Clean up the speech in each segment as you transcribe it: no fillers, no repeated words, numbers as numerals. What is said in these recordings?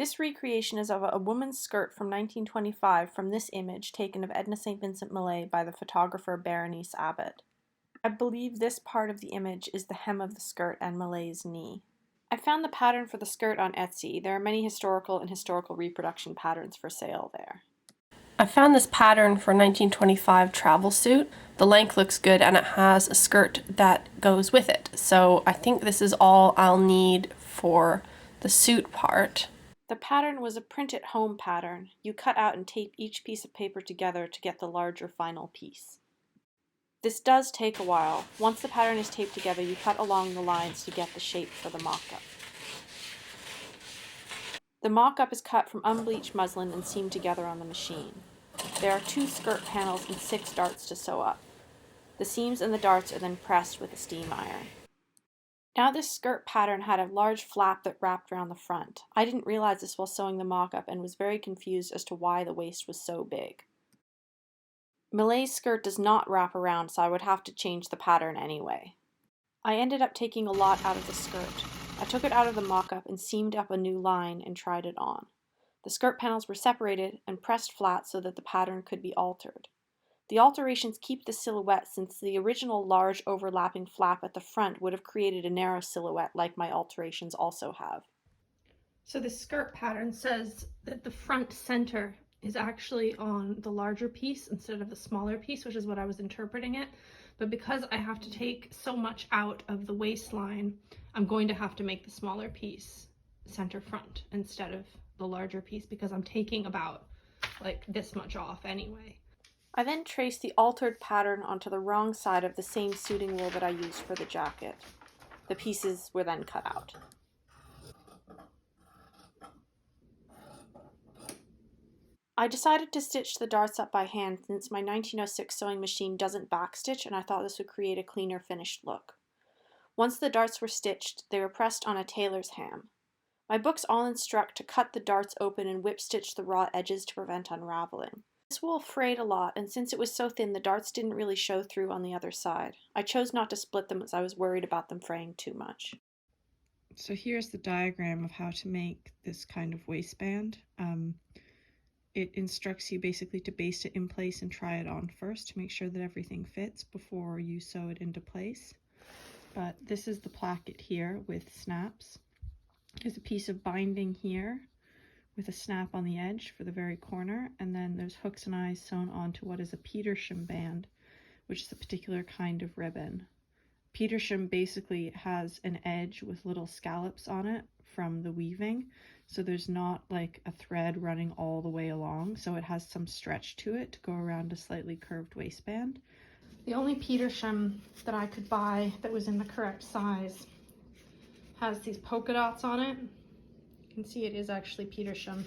This recreation is of a woman's skirt from 1925 from this image taken of Edna St. Vincent Millay by the photographer Berenice Abbott. I believe this part of the image is the hem of the skirt and Millay's knee. I found the pattern for the skirt on Etsy. There are many historical and historical reproduction patterns for sale there. I found this pattern for 1925 travel suit. The length looks good and it has a skirt that goes with it. So I think this is all I'll need for the suit part. The pattern was a print-at-home pattern. You cut out and tape each piece of paper together to get the larger final piece. This does take a while. Once the pattern is taped together, you cut along the lines to get the shape for the mock-up. The mock-up is cut from unbleached muslin and seamed together on the machine. There are 2 skirt panels and 6 darts to sew up. The seams and the darts are then pressed with a steam iron. Now this skirt pattern had a large flap that wrapped around the front. I didn't realize this while sewing the mock-up and was very confused as to why the waist was so big. Millay's skirt does not wrap around, so I would have to change the pattern anyway. I ended up taking a lot out of the skirt. I took it out of the mock-up and seamed up a new line and tried it on. The skirt panels were separated and pressed flat so that the pattern could be altered. The alterations keep the silhouette since the original large overlapping flap at the front would have created a narrow silhouette like my alterations also have. So the skirt pattern says that the front center is actually on the larger piece instead of the smaller piece, which is what I was interpreting it. But because I have to take so much out of the waistline, I'm going to have to make the smaller piece center front instead of the larger piece because I'm taking about like this much off anyway. I then traced the altered pattern onto the wrong side of the same suiting wool that I used for the jacket. The pieces were then cut out. I decided to stitch the darts up by hand since my 1906 sewing machine doesn't backstitch and I thought this would create a cleaner finished look. Once the darts were stitched, they were pressed on a tailor's ham. My books all instruct to cut the darts open and whip stitch the raw edges to prevent unraveling. This wool frayed a lot, and since it was so thin, the darts didn't really show through on the other side. I chose not to split them as I was worried about them fraying too much. So here's the diagram of how to make this kind of waistband. It instructs you basically to baste it in place and try it on first to make sure that everything fits before you sew it into place. But this is the placket here with snaps. There's a piece of binding here with a snap on the edge for the very corner, and then there's hooks and eyes sewn onto what is a Petersham band, which is a particular kind of ribbon. Petersham basically has an edge with little scallops on it from the weaving, so there's not like a thread running all the way along, so it has some stretch to it to go around a slightly curved waistband. The only Petersham that I could buy that was in the correct size has these polka dots on it. You can see it is actually Petersham.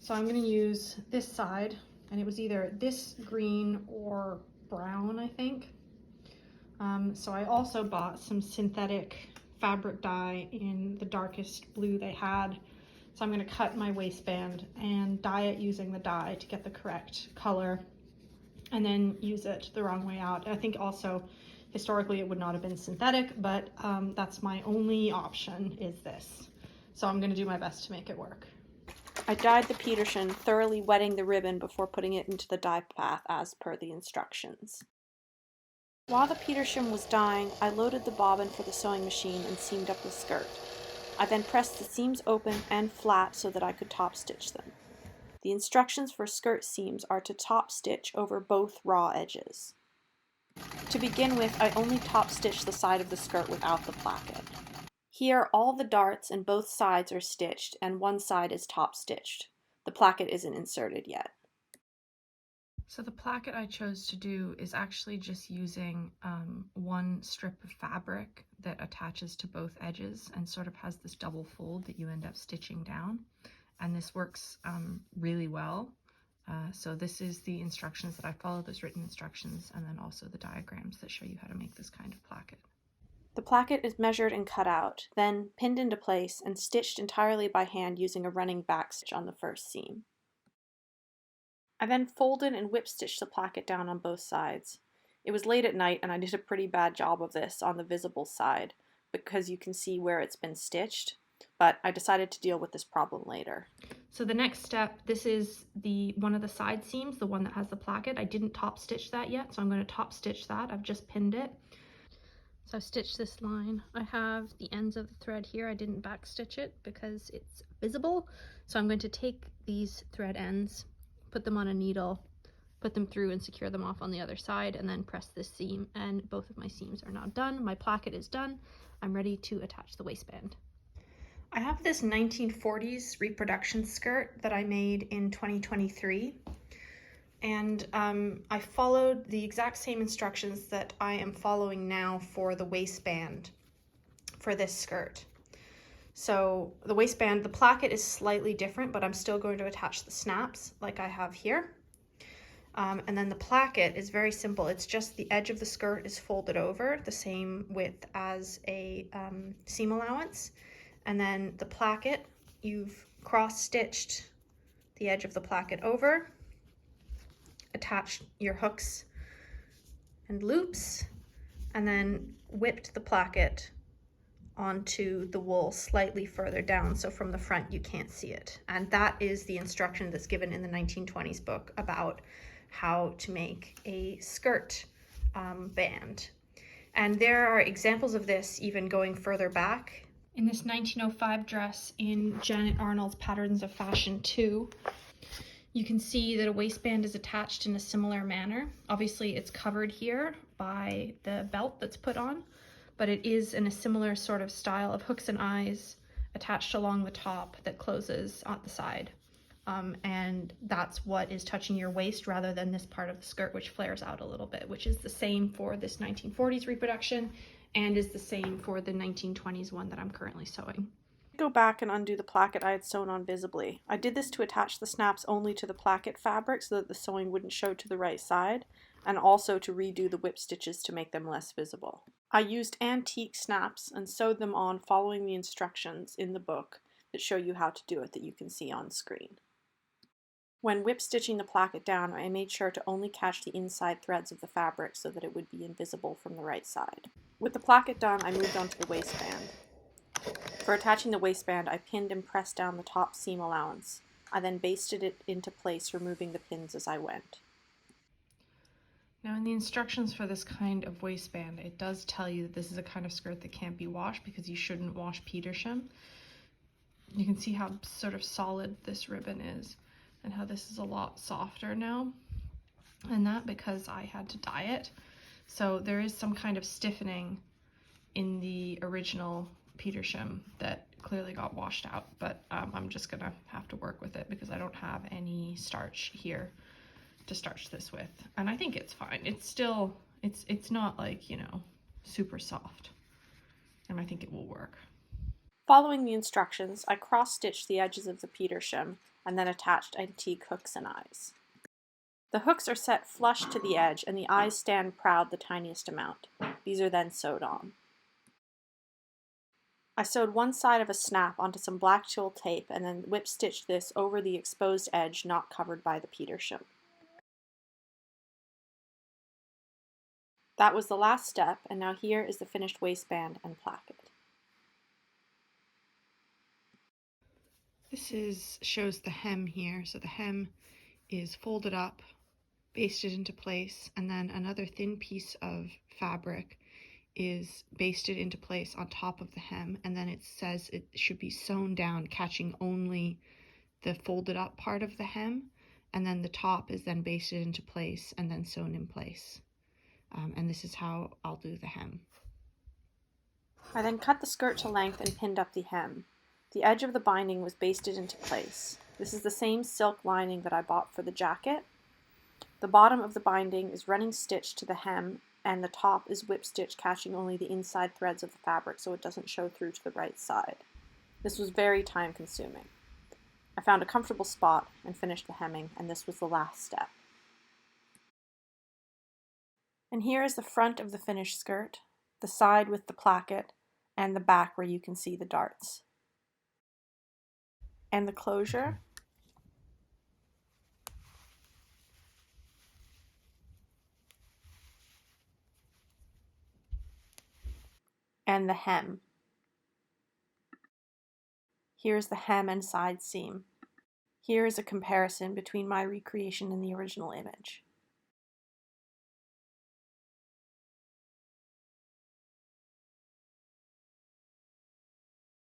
So I'm going to use this side, and it was either this green or brown, I think. So I also bought some synthetic fabric dye in the darkest blue they had. So I'm going to cut my waistband and dye it using the dye to get the correct color, and then use it the wrong way out. I think also historically it would not have been synthetic, but that's my only option is this. So I'm going to do my best to make it work. I dyed the Petersham, thoroughly wetting the ribbon before putting it into the dye bath as per the instructions. While the Petersham was dyeing, I loaded the bobbin for the sewing machine and seamed up the skirt. I then pressed the seams open and flat so that I could top stitch them. The instructions for skirt seams are to top stitch over both raw edges. To begin with, I only top stitched the side of the skirt without the placket. Here, all the darts and both sides are stitched and one side is top stitched. The placket isn't inserted yet. So the placket I chose to do is actually just using one strip of fabric that attaches to both edges and sort of has this double fold that you end up stitching down. And this works really well. So this is the instructions that I follow, those written instructions, and then also the diagrams that show you how to make this kind of placket. The placket is measured and cut out, then pinned into place and stitched entirely by hand using a running back stitch on the first seam. I then folded and whip stitched the placket down on both sides. It was late at night and I did a pretty bad job of this on the visible side because you can see where it's been stitched. but I decided to deal with this problem later. So the next step, this is one of the side seams, the one that has the placket. I didn't top stitch that yet, so I'm going to top stitch that. I've just pinned it. So I've stitched this line. I have the ends of the thread here. I didn't back stitch it because it's visible. So I'm going to take these thread ends, put them on a needle, put them through and secure them off on the other side, and then press this seam, and both of my seams are now done. My placket is done. I'm ready to attach the waistband. I have this 1940s reproduction skirt that I made in 2023, and I followed the exact same instructions that I am following now for the waistband for this skirt. So the waistband, the placket is slightly different, but I'm still going to attach the snaps like I have here. And then the placket is very simple. It's just the edge of the skirt is folded over the same width as a seam allowance. And then the placket, you've cross-stitched the edge of the placket over, attached your hooks and loops, and then whipped the placket onto the wool slightly further down, so from the front you can't see it. And that is the instruction that's given in the 1920s book about how to make a skirt band. And there are examples of this even going further back. In this 1905 dress in Janet Arnold's Patterns of Fashion 2, you can see that a waistband is attached in a similar manner. Obviously it's covered here by the belt that's put on, but it is in a similar sort of style of hooks and eyes attached along the top that closes at the side. And that's what is touching your waist rather than this part of the skirt which flares out a little bit, which is the same for this 1940s reproduction and is the same for the 1920s one that I'm currently sewing. Go back and undo the placket I had sewn on visibly. I did this to attach the snaps only to the placket fabric so that the sewing wouldn't show to the right side, and also to redo the whip stitches to make them less visible. I used antique snaps and sewed them on following the instructions in the book that show you how to do it that you can see on screen. When whip stitching the placket down, I made sure to only catch the inside threads of the fabric so that it would be invisible from the right side. With the placket done, I moved on to the waistband. For attaching the waistband, I pinned and pressed down the top seam allowance. I then basted it into place, removing the pins as I went. Now in the instructions for this kind of waistband, it does tell you that this is a kind of skirt that can't be washed because you shouldn't wash Petersham. You can see how sort of solid this ribbon is and how this is a lot softer now, and that because I had to dye it. So there is some kind of stiffening in the original Petersham that clearly got washed out, but I'm just gonna have to work with it because I don't have any starch here to starch this with, and I think it's fine. It's still, it's not like, you know, super soft, and I think it will work. Following the instructions, I cross-stitched the edges of the Petersham and then attached antique hooks and eyes. The hooks are set flush to the edge and the eyes stand proud the tiniest amount. These are then sewed on. I sewed one side of a snap onto some black tulle tape and then whip stitched this over the exposed edge not covered by the Petersham. That was the last step, and now here is the finished waistband and placket. This shows the hem here. So the hem is folded up, basted into place, and then another thin piece of fabric is basted into place on top of the hem, and then it says it should be sewn down, catching only the folded up part of the hem, and then the top is then basted into place and then sewn in place. And this is how I'll do the hem. I then cut the skirt to length and pinned up the hem. The edge of the binding was basted into place. This is the same silk lining that I bought for the jacket. The bottom of the binding is running stitched to the hem, and the top is whip stitch catching only the inside threads of the fabric so it doesn't show through to the right side. This was very time consuming. I found a comfortable spot and finished the hemming, and this was the last step. And here is the front of the finished skirt, the side with the placket, and the back where you can see the darts. And the closure. And the hem. Here is the hem and side seam. Here is a comparison between my recreation and the original image.